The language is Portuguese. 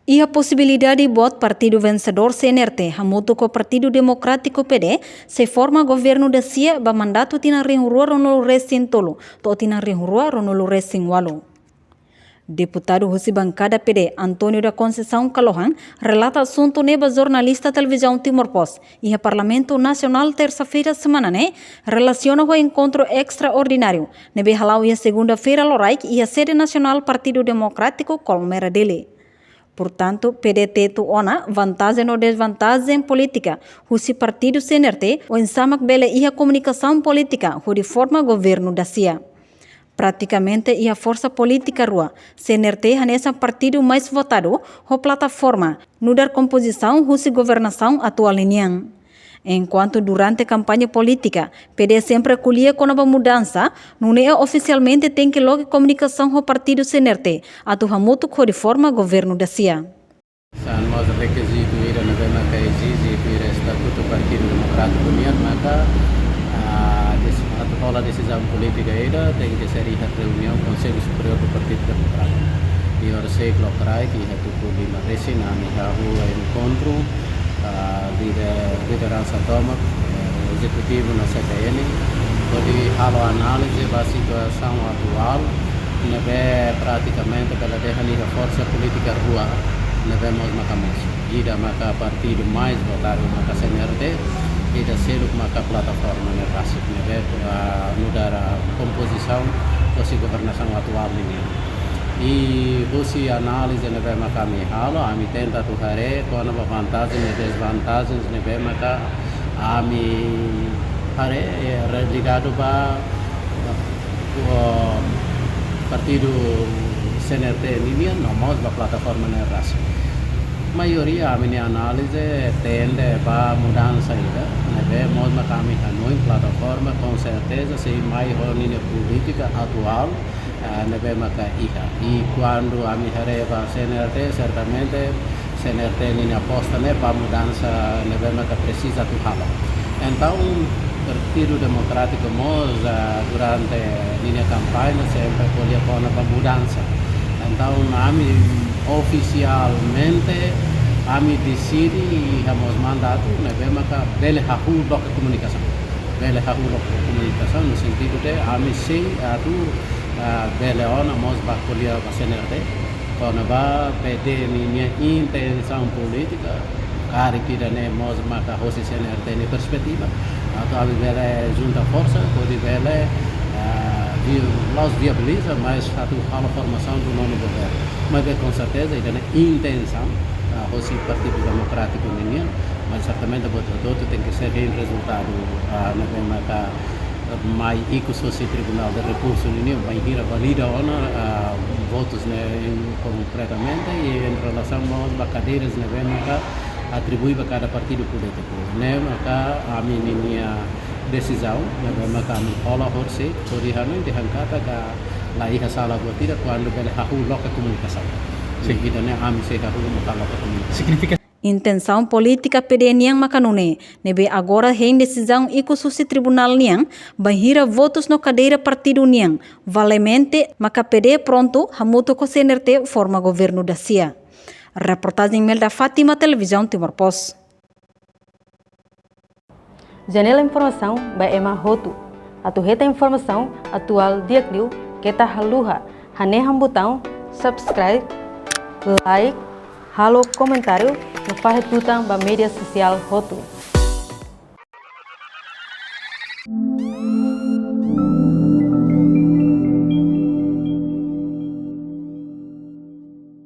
E a possibilidade de partido vencedor CNRT, hamuto com o Partido Democrático PD, se forma governo da CIA, ba mandato tina rinhurua ronolo resin tolo, to tina rinhurua ronolo resin walo. Deputado Husi Bancada PD, Antônio da Conceição Calohan, relata assunto neba jornalista televisão Timor-Post e a Parlamento Nacional terça-feira semana, relaciona o encontro extraordinário, nebe halau e a segunda-feira loraik e a sede nacional Partido Democrático Colmera dele. Portanto, PDT tu ona vantagem ou desvantagem política, husi partido CNRT, ou ensamak bele e a comunicação política, o de forma governo da CIA. Praticamente, e a força política rua, CNRT hanessa partido mais votado, ou plataforma, no dar composição, husi governação atual linhang. Enquanto durante a campanha política, PD sempre acolhia com a mudança, não é oficialmente tem que logo comunicação com o partido CNRT, a hamuto com a reforma governo da CIA. Nós requisito ir na mesma que exige ir estatuto do Partido Democrático União, maka a decisão política ainda tem que ser a reunião do Conselho Superior do Partido Democrático. E ora sei que que é tudo lima resina na rua encontro liderança toma executivo na CPN pode halo análise da situação atual praticamente pela a força política rua vemos macamos e da maca partido mais votado na CNRT e da ser uma plataforma na raça mudar a composição da governação atual e você análise na bema kami halo ami tenta tu hare kona vantagens e desvantagens na bema ka ami hare ligado ba o partido CNRT linha nomos ba plataforma na raça maioria a minha análise tende para mudança ainda na bema mas kami hanoi plataforma com certeza se mais linha política atual e quando a minha reva CNRT certamente CNRT linha aposta para mudança que precisa do halo. Então o Partido Democrático durante a linha campanha sempre colhe para mudança. Então oficialmente a decide e temos mandato que bele hahu bloco comunicação. Bele hahu bloco comunicação no sentido de a sei Beleona mos bacolha a CNRT, quando vai pedir minha intenção política, cara que dane mos marca hoje CNRT em perspectiva, atau a bele junta força, pode bele nós viabiliza, mas a formação do novo governo, mas com certeza ele intenção, hoje Partido Democrático União, mas certamente o voto tem que ser em resultado na marca mais o Tribunal de Recursos União vai ir valida votos concretamente e em relação às cadeiras atribui para cada partido político. A minha decisão, a minha rola horse, por isso não tem que a sala votira quando ele a comunicação. Significa a minha se comunicação. Intenção política PD niang makanune, nebe agora em decisão e susi tribunal niang, bahira votos no cadeira partido niang, valemente maka PD pronto, hamuto ko CNRT forma governo da CIA. Reportagem Melda Fátima, Televisão Timor-Post. Janela Informação by Emma Hotu. Atuheta informação atual dia clio, kita haluha, haneham botão subscribe, like, halo comentário no Farretutang ba mídia social Hotu.